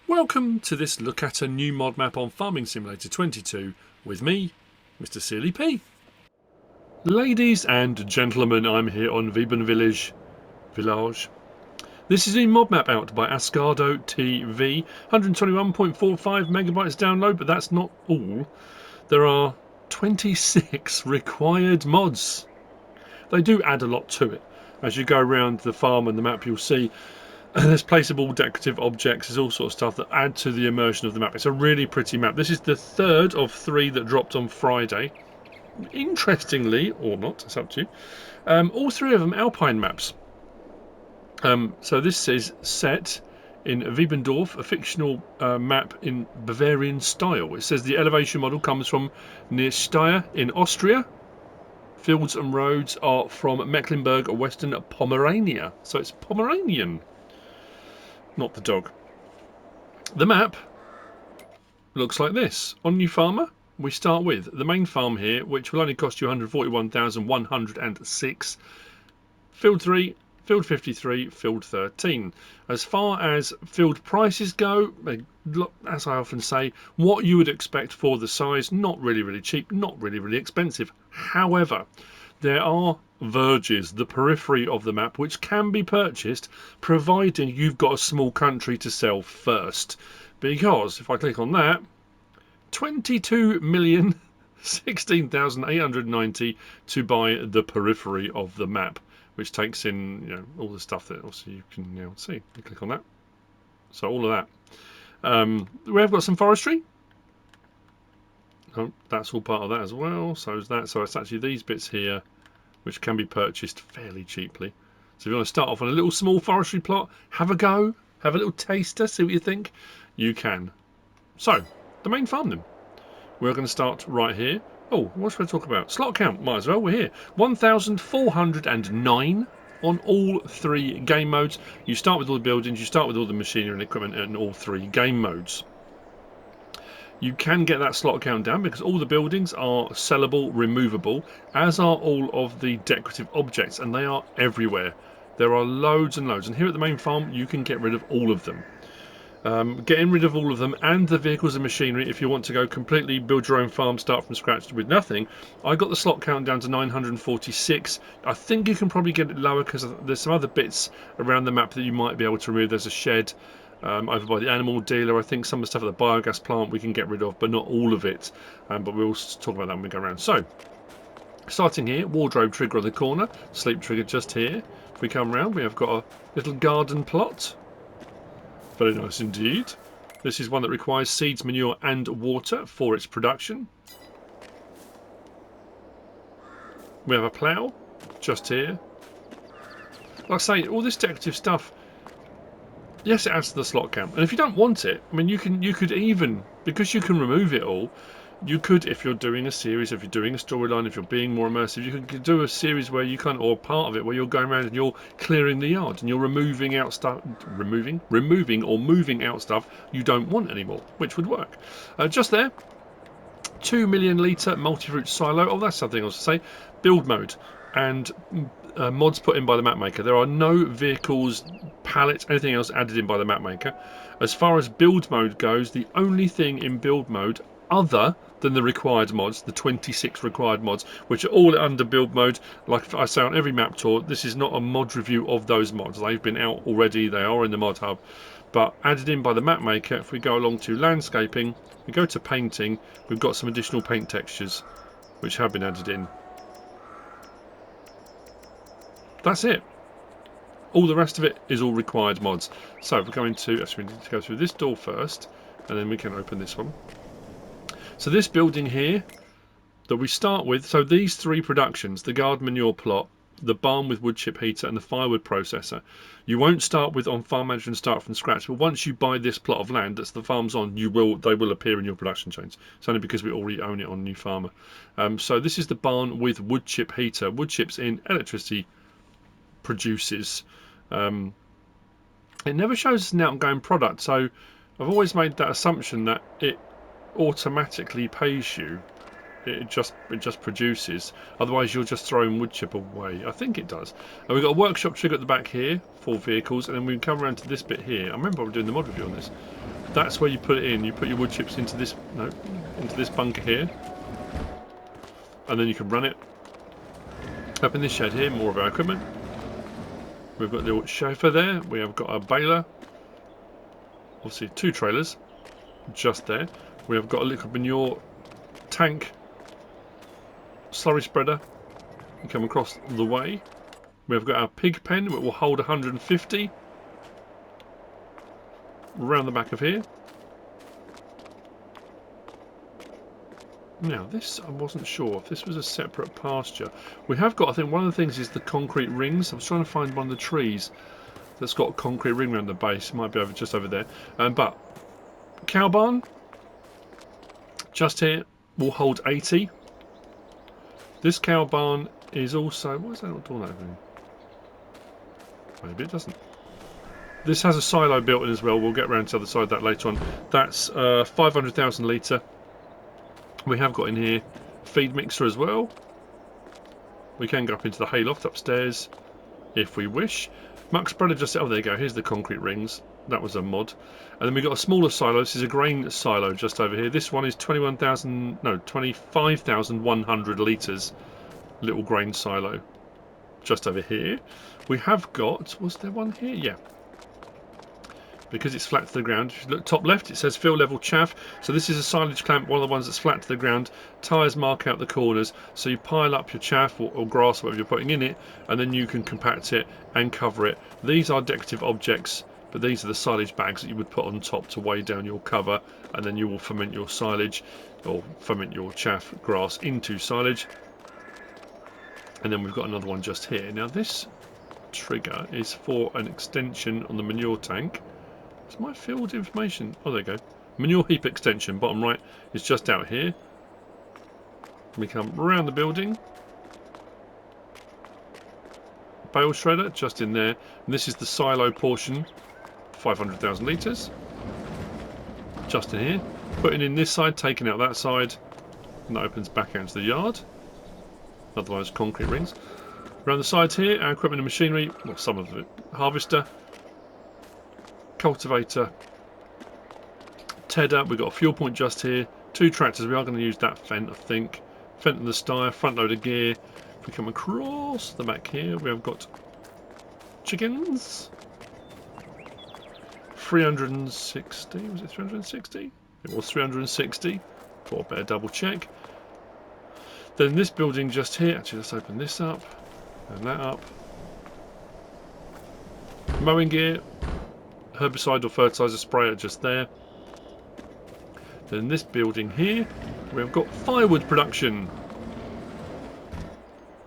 Welcome to this look at a new mod map on Farming Simulator 22 with me, MrSealyp. Ladies and gentlemen, I'm here on Wiebenvillage. This is a mod map out by AscardoTV, 121.45 megabytes download, but that's not all. There are 26 required mods. They do add a lot to it. As you go around the farm and the map, you'll see there's placeable decorative objects, there's all sorts of stuff that add to the immersion of the map. It's a really pretty map. This is the third of 3 that dropped on Friday. Interestingly, or not, it's up to you, all 3 of them Alpine maps. So this is set in Wiebendorf, a fictional map in Bavarian style. It says the elevation model comes from near Steyr in Austria. Fields and roads are from Mecklenburg, Western Pomerania. So it's Pomeranian, not the dog. The map looks like this. On New Farmer, we start with the main farm here, which will only cost you 141,106. Field 3, Field 53, Field 13. As far as field prices go, as I often say, what you would expect for the size, not really cheap, not really expensive. However, there are verges, the periphery of the map, which can be purchased providing you've got a small country to sell first. Because if I click on that, 22,016,890 to buy the periphery of the map, which takes in all the stuff that also you can now see. You click on that, so all of that. We have got some forestry. Oh, that's all part of that as well. So is that. So it's actually these bits here, which can be purchased fairly cheaply. So if you want to start off on a little small forestry plot, have a go, have a little taster, see what you think, you can. So the main farm then. We're going to start right here. Oh, what should I talk about? Slot count, might as well, we're here. 1,409 on all 3 game modes. You start with all the buildings, you start with all the machinery and equipment in all 3 game modes. You can get that slot count down because all the buildings are sellable, removable, as are all of the decorative objects, and they are everywhere. There are loads and loads, and here at the main farm you can get rid of all of them. Getting rid of all of them and the vehicles and machinery, if you want to go completely build your own farm, start from scratch with nothing. I got the slot count down to 946. I think you can probably get it lower because there's some other bits around the map that you might be able to remove. There's a shed over by the animal dealer. I think some of the stuff at the biogas plant we can get rid of, but not all of it. But we'll talk about that when we go around. So, starting here, wardrobe trigger on the corner, sleep trigger just here. If we come around, we have got a little garden plot. Very nice indeed. This is one that requires seeds, manure and water for its production. We have a plough just here. Like I say, all this decorative stuff, yes, it adds to the slot count. And if you don't want it, I mean, you could even, because you can remove it all, you could, if you're doing a series, if you're doing a storyline, if you're being more immersive, you could do a series where you kind of, or part of it, where you're going around and you're clearing the yard and you're removing out stuff, removing or moving out stuff you don't want anymore, which would work. Just there, 2 million litre multi-fruit silo. Oh, that's something else to say. Build mode and mods put in by the map maker. There are no vehicles, pallets, anything else added in by the map maker. As far as build mode goes, the only thing in build mode other than the required mods, the 26 required mods, which are all under build mode. Like I say on every map tour, this is not a mod review of those mods. They've been out already, they are in the mod hub, but added in by the map maker. If we go along to landscaping, we go to painting, we've got some additional paint textures which have been added in. That's it. All the rest of it is all required mods. So if we're going to, actually we need to go through this door first, and then we can open this one. So this building here that we start with, so these 3 productions, the garden manure plot, the barn with wood chip heater and the firewood processor, you won't start with on Farm Manager and start from scratch, but once you buy this plot of land that's the farm's on, they will appear in your production chains. It's only because we already own it on New Farmer. So this is the barn with wood chip heater. Wood chips in electricity produces. It never shows us an outgoing product, so I've always made that assumption that it automatically pays you. It just produces. Otherwise, you're just throwing wood chip away. I think it does. And we've got a workshop trigger at the back here for vehicles, and then we can come around to this bit here. I remember we were doing the mod review on this. That's where you put it in. You put your wood chips into this into this bunker here, and then you can run it up in this shed here. More of our equipment. We've got the old chauffeur there. We have got a baler. Obviously 2 trailers just there. We have got a liquid manure tank, slurry spreader. You come across the way. We have got our pig pen, which will hold 150 around the back of here. Now this, I wasn't sure if this was a separate pasture. We have got, I think one of the things is the concrete rings. I was trying to find one of the trees that's got a concrete ring around the base. Might be over just over there. But cow barn just here will hold 80. This cow barn is also, why is that not door opening? Maybe it doesn't. This has a silo built in as well. We'll get around to the other side of that later on. That's 500,000 litre. We have got in here feed mixer as well. We can go up into the hayloft upstairs if we wish. Muck spreader just, oh there you go, here's the concrete rings. That was a mod. And then we've got a smaller silo. This is a grain silo just over here. This one is 25,100 litres. Little grain silo just over here. We have got, was there one here? Yeah. Because it's flat to the ground. If you look top left, it says fill level chaff. So this is a silage clamp, one of the ones that's flat to the ground. Tyres mark out the corners, so you pile up your chaff or grass, whatever you're putting in it, and then you can compact it and cover it. These are decorative objects, but these are the silage bags that you would put on top to weigh down your cover, and then you will ferment your silage or ferment your chaff grass into silage. And then we've got another one just here. Now this trigger is for an extension on the manure tank. Is my field information? Oh, there you go. Manure heap extension, bottom right, is just out here. We come around the building. Bale shredder, just in there. And this is the silo portion, 500,000 litres. Just in here. Putting in this side, taking out that side. And that opens back out into the yard. Otherwise, concrete rings. Around the sides here, our equipment and machinery, well, some of it. Harvester. Cultivator, tedder, we've got a fuel point just here, 2 tractors, we are going to use that Fent, I think. Fent and the Steyr, front load of gear. If we come across the back here, we have got chickens. 360, was it 360? It was 360, thought I'd better double check. Then this building just here, actually let's open this up, and that up. Mowing gear. Herbicide or fertilizer sprayer just there. Then this building here, we've got firewood production.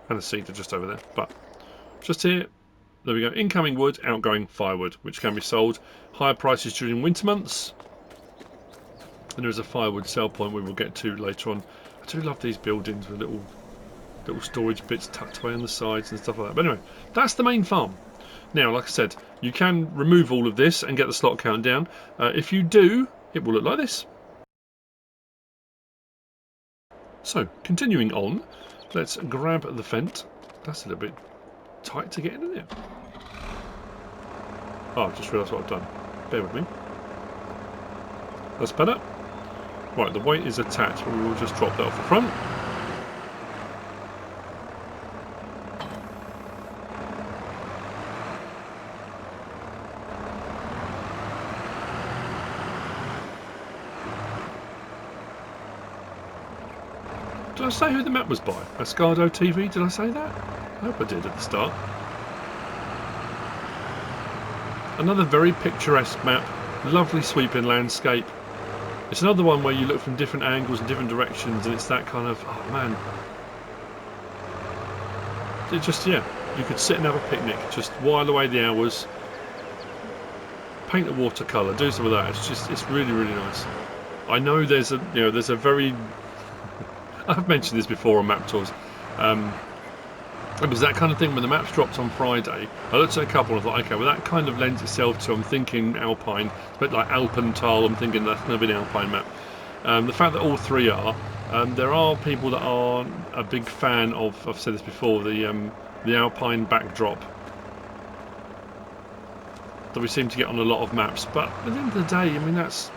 And a seeder just over there. But just here, there we go. Incoming wood, outgoing firewood, which can be sold. Higher prices during winter months. And there is a firewood sell point we will get to later on. I do love these buildings with little storage bits tucked away on the sides and stuff like that. But anyway, that's the main farm. Now, like I said, you can remove all of this and get the slot count down. If you do, it will look like this. So, continuing on, let's grab the Fent. That's a little bit tight to get in, isn't it? Oh, I've just realised what I've done. Bear with me. That's better. Right, the weight is attached, but we will just drop that off the front. Did I say who the map was by? AscardoTV, did I say that? I hope I did at the start. Another very picturesque map, lovely sweeping landscape. It's another one where you look from different angles and different directions, and it's that kind of, oh man. It just, yeah, you could sit and have a picnic, just while away the hours, paint a watercolour, do some of that. It's really, really nice. I know there's a very, I've mentioned this before on map tours. It was that kind of thing when the maps dropped on Friday. I looked at a couple and I thought, okay, well that kind of lends itself to, I'm thinking Alpine, a bit like Alpental, I'm thinking that's going to be an Alpine map. The fact that all three are, there are people that are a big fan of, I've said this before, the Alpine backdrop. that we seem to get on a lot of maps. But at the end of the day, I mean, that's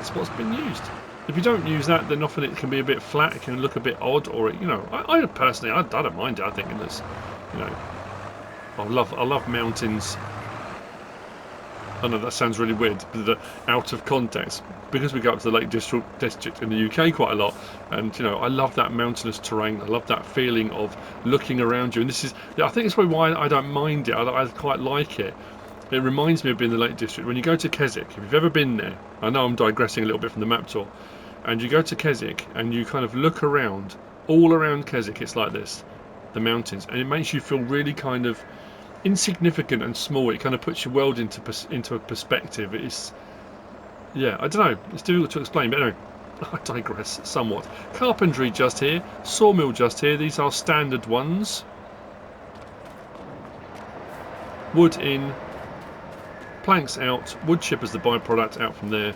what's been used. If you don't use that, then often it can be a bit flat. It can look a bit odd, or you know, I personally, I don't mind it. I think it's, you know, I love mountains. I know that sounds really weird, but out of context, because we go up to the Lake District in the UK quite a lot, and you know, I love that mountainous terrain. I love that feeling of looking around you, and this is, I think it's probably why I don't mind it. I quite like it. It reminds me of being in the Lake District. When you go to Keswick, if you've ever been there, I know I'm digressing a little bit from the map tour, and you go to Keswick and you kind of look around, all around Keswick, it's like this, the mountains, and it makes you feel really kind of insignificant and small. It kind of puts your world into a perspective. It's, yeah, I don't know, it's difficult to explain, but anyway, I digress somewhat. Carpentry just here, sawmill just here. These are standard ones. Wood in, planks out, wood chip as the byproduct out from there.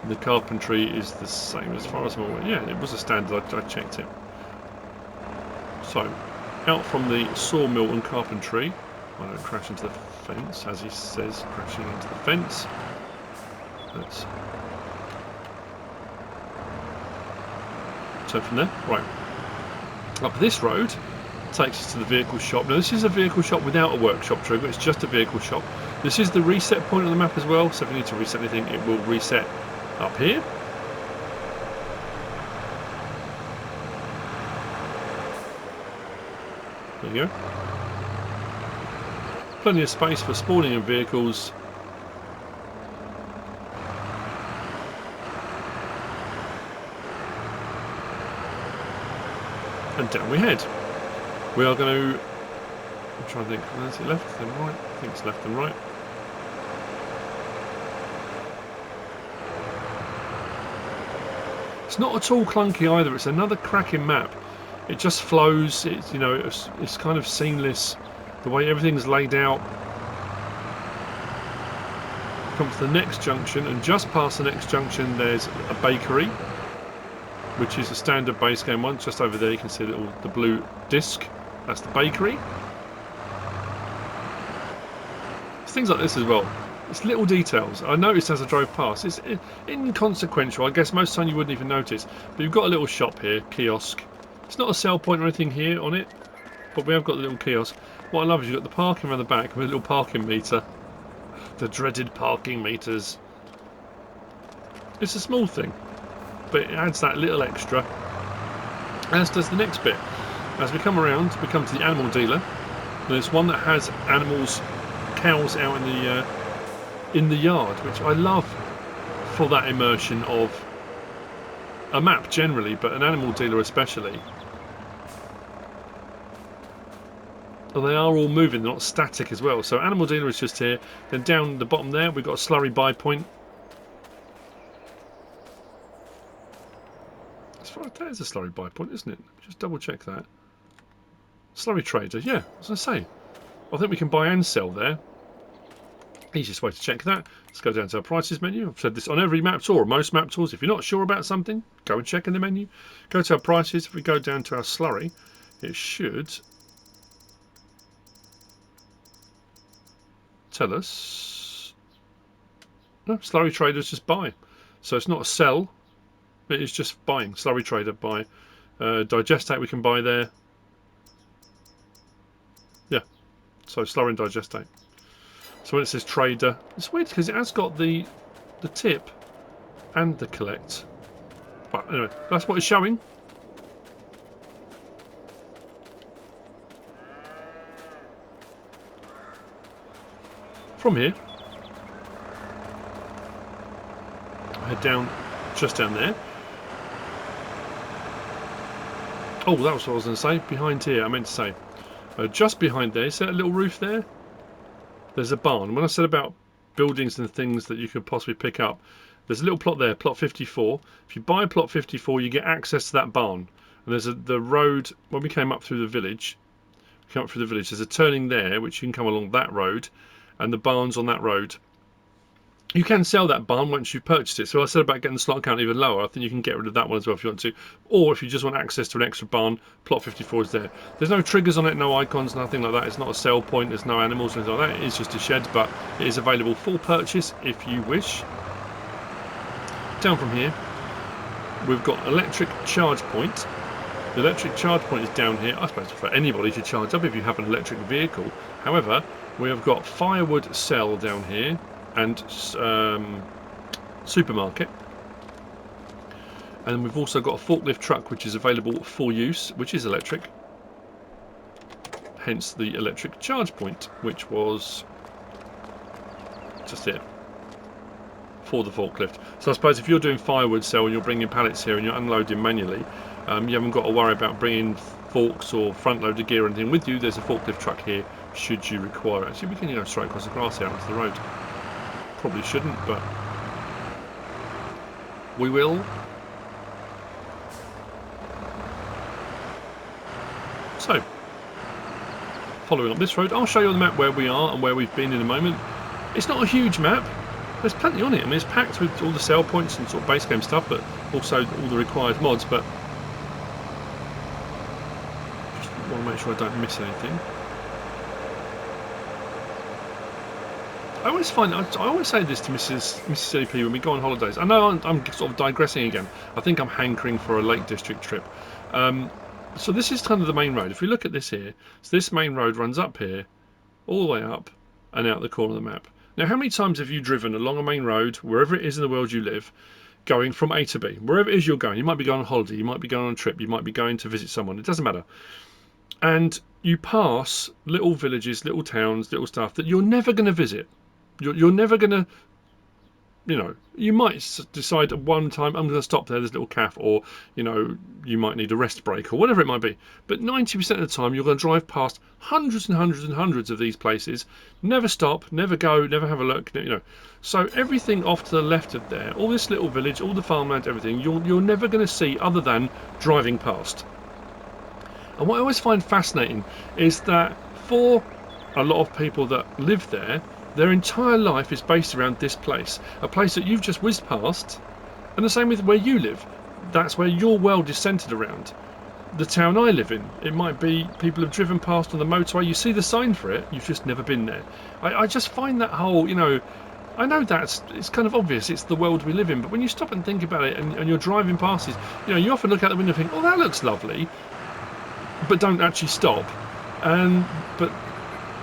And the carpentry is the same as far as I'm aware. Yeah, it was a standard, I checked it. So, out from the sawmill and carpentry. I don't crash into the fence, as he says, crashing into the fence. Let's... So from there, right. Up this road takes us to the vehicle shop. Now this is a vehicle shop without a workshop trigger, it's just a vehicle shop. This is the reset point on the map as well, so if you need to reset anything, it will reset up here. There you go. Plenty of space for spawning in vehicles. And down we head. We are going to... I'm trying to think, is it left and right? I think it's left and right. It's not at all clunky either. It's another cracking map. It just flows. It's, you know, it's kind of seamless. The way everything's laid out. Come to the next junction, and just past the next junction there's a bakery, which is a standard base game one. Just over there you can see the blue disc. That's the bakery. It's things like this as well. It's little details. I noticed as I drove past. It's inconsequential. I guess most of the time you wouldn't even notice. But you've got a little shop here, kiosk. It's not a sell point or anything here on it, but we have got the little kiosk. What I love is you've got the parking around the back with a little parking meter. The dreaded parking meters. It's a small thing, but it adds that little extra. As does the next bit. As we come around, we come to the animal dealer. There's one that has animals, cows out in the yard, which I love for that immersion of a map generally, but an animal dealer especially. And they are all moving, they're not static as well. So animal dealer is just here. Then down the bottom there we've got a slurry buy point. As far as that is a slurry buy point, isn't it? Let me just double check that. Slurry trader, yeah, as I say. I think we can buy and sell there. Easiest way to check that. Let's go down to our prices menu. I've said this on every map tour, or most map tours. If you're not sure about something, go and check in the menu. Go to our prices. If we go down to our slurry, it should tell us. No, slurry traders just buy. So it's not a sell, it is just buying. Slurry trader buy. Digestate we can buy there. Yeah, so slurry and digestate. So when it says trader, it's weird because it has got the tip and the collect. But anyway, that's what it's showing. From here, I head down, just down there. Oh, that was what I was going to say. Behind here, I meant to say. Just behind there, is that a little roof there? There's a barn. When I said about buildings and things that you could possibly pick up, there's a little plot there, plot 54. If you buy plot 54, you get access to that barn. And there's the road, when we came up through the village, there's a turning there, which you can come along that road, and the barn's on that road. You can sell that barn once you've purchased it. So I said about getting the slot count even lower. I think you can get rid of that one as well if you want to. Or if you just want access to an extra barn, plot 54 is there. There's no triggers on it, no icons, nothing like that. It's not a sell point, there's no animals or anything like that. It's just a shed, but it is available for purchase if you wish. Down from here, we've got electric charge point. The electric charge point is down here. I suppose for anybody to charge up if you have an electric vehicle. However, we have got firewood cell down here and supermarket, and we've also got a forklift truck which is available for use, which is electric, hence the electric charge point, which was just here for the forklift. So I suppose if you're doing firewood cell and you're bringing pallets here and you're unloading manually, you haven't got to worry about bringing forks or front loader gear or anything with you. There's a forklift truck here should you require it. Actually, we can go straight across the grass here onto the road. Probably shouldn't, but we will. So, following up this road, I'll show you on the map where we are and where we've been in a moment. It's not a huge map. There's plenty on it. I mean, it's packed with all the sell points and sort of base game stuff, but also all the required mods. But just want to make sure I don't miss anything. I always say this to MrSealyp when we go on holidays. I know I'm sort of digressing again. I think I'm hankering for a Lake District trip. So this is kind of the main road. If we look at this here, so this main road runs up here, all the way up and out the corner of the map. Now, how many times have you driven along a main road, wherever it is in the world you live, going from A to B? Wherever it is you're going, you might be going on holiday, you might be going on a trip, you might be going to visit someone, it doesn't matter. And you pass little villages, little towns, little stuff that you're never going to visit. You're never going to, you know, you might decide at one time, I'm going to stop there, there's a little cafe, or, you know, you might need a rest break, or whatever it might be. But 90% of the time, you're going to drive past hundreds and hundreds and hundreds of these places, never stop, never go, never have a look, you know. So everything off to the left of there, all this little village, all the farmland, everything, you're never going to see other than driving past. And what I always find fascinating is that for a lot of people that live there, their entire life is based around this place, a place that you've just whizzed past, and the same with where you live. That's where your world is centred around. The town I live in, it might be people have driven past on the motorway, you see the sign for it, you've just never been there. I just find that whole, you know, I know it's kind of obvious, it's the world we live in, but when you stop and think about it and you're driving past it, you know, you often look out the window and think, oh, that looks lovely, but don't actually stop. But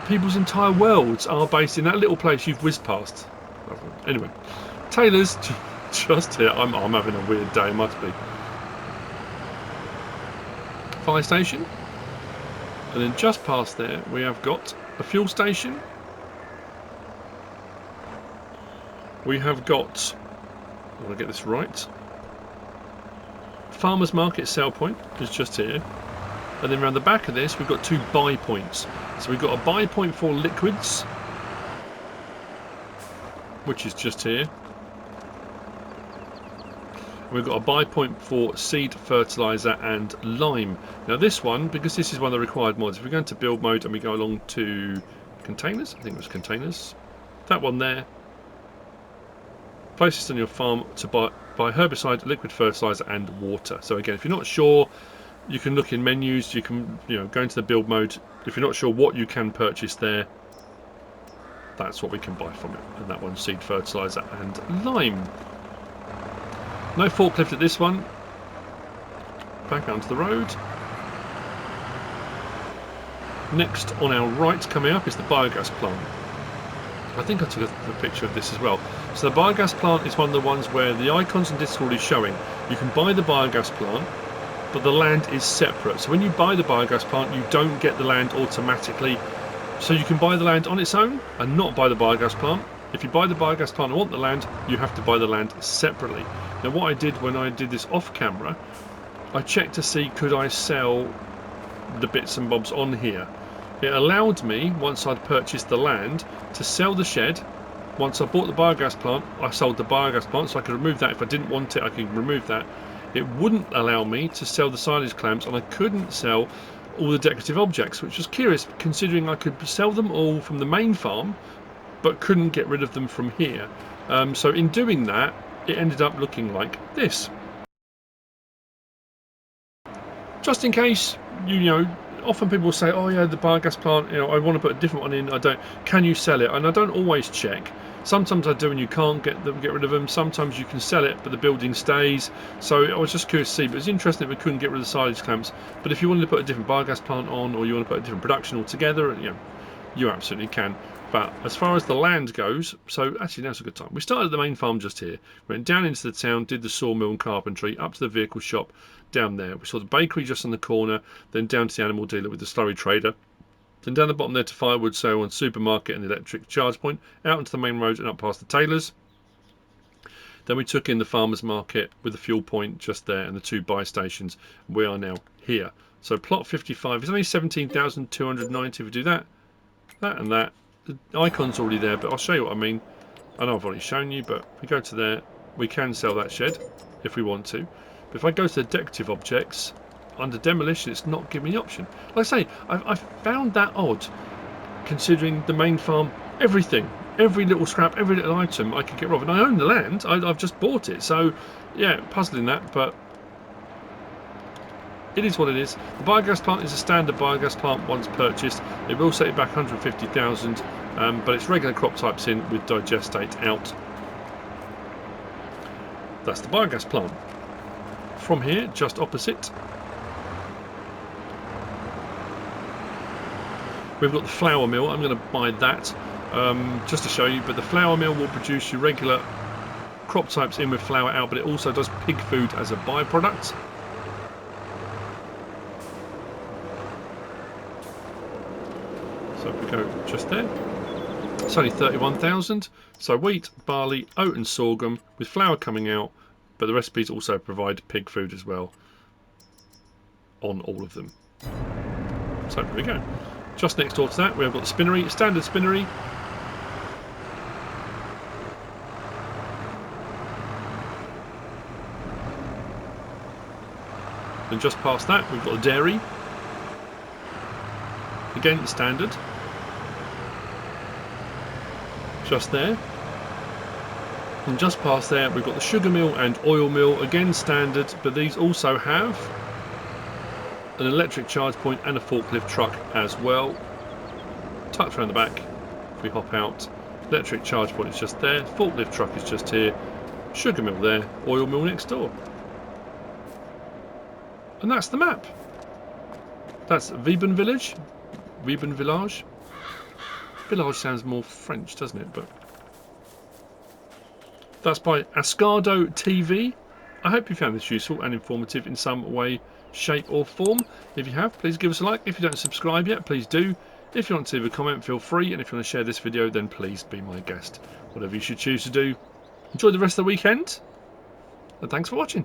people's entire worlds are based in that little place you've whizzed past. Anyway, Taylor's just here. I'm having a weird day, must be. Fire station. And then just past there, we have got a fuel station. We have got, I want to get this right, Farmers Market sell point is just here. And then around the back of this, we've got two buy points. So we've got a buy point for liquids, which is just here. We've got a buy point for seed, fertiliser and lime. Now this one, because this is one of the required mods, if we go into build mode and we go along to containers, I think it was containers, that one there, place this on your farm to buy herbicide, liquid fertiliser and water. So again, if you're not sure, you can look in menus, you can, you know, go into the build mode. If you're not sure what you can purchase there, that's what we can buy from it. And that one's seed, fertiliser and lime. No forklift at this one. Back onto the road. Next on our right coming up is the biogas plant. I think I took a picture of this as well. So the biogas plant is one of the ones where the icons in Discord is showing. You can buy the biogas plant, but the land is separate. So when you buy the biogas plant, you don't get the land automatically. So you can buy the land on its own and not buy the biogas plant. If you buy the biogas plant and want the land, you have to buy the land separately. Now what I did when I did this off camera, I checked to see could I sell the bits and bobs on here. It allowed me, once I'd purchased the land, to sell the shed. Once I bought the biogas plant, I sold the biogas plant, so I could remove that. If I didn't want it, I could remove that. It wouldn't allow me to sell the silage clamps, and I couldn't sell all the decorative objects, which was curious considering I could sell them all from the main farm but couldn't get rid of them from here. So in doing that, it ended up looking like this. Just in case, you know, often people will say, oh yeah, the biogas plant, you know, I want to put a different one in, I don't, can you sell it? And I don't always check. Sometimes I do and you can't get rid of them. Sometimes you can sell it but the building stays. So I was just curious to see, but it's interesting that we couldn't get rid of the silage clamps. But if you wanted to put a different biogas plant on, or you want to put a different production altogether, you know, you absolutely can. But as far as the land goes, so actually now's a good time. We started at the main farm just here, went down into the town, did the sawmill and carpentry, up to the vehicle shop down there. We saw the bakery just on the corner, then down to the animal dealer with the slurry trader. Then down the bottom there to firewood sale and supermarket and the electric charge point, out onto the main road and up past the tailors. Then we took in the farmers market with the fuel point just there and the 2 buy stations. We are now here. So plot 55 is only 17,290 if we do that, that and that. The icon's already there, but I'll show you what I mean. I know I've already shown you, but if we go to there, we can sell that shed if we want to. But if I go to the decorative objects, under demolition, it's not giving me the option. Like I say, I found that odd, considering the main farm, everything, every little scrap, every little item I could get rid of. And I own the land, I've just bought it. So, yeah, puzzling that, but it is what it is. The biogas plant is a standard biogas plant once purchased. It will set it back 150,000, but it's regular crop types in with digestate out. That's the biogas plant. From here, just opposite, we've got the flour mill. I'm going to buy that just to show you, but the flour mill will produce your regular crop types in with flour out, but it also does pig food as a byproduct. So if we go just there, it's only 31,000. So wheat, barley, oat and sorghum with flour coming out, but the recipes also provide pig food as well on all of them. So there we go. Just next door to that, we've got the spinnery, standard spinnery. And just past that, we've got the dairy. Again, the standard. Just there. And just past there, we've got the sugar mill and oil mill. Again, standard, but these also have an electric charge point and a forklift truck as well. Tucked around the back. If we hop out, electric charge point is just there. Forklift truck is just here. Sugar mill there. Oil mill next door. And that's the map. That's Wiebenvillage. Wiebenvillage. Village sounds more French, doesn't it? But that's by AscardoTV. I hope you found this useful and informative in some way, shape or form. If you have, please give us a like. If you don't subscribe yet, please do. If you want to leave a comment, feel free. And if you want to share this video, then please be my guest. Whatever you should choose to do. Enjoy the rest of the weekend. And thanks for watching.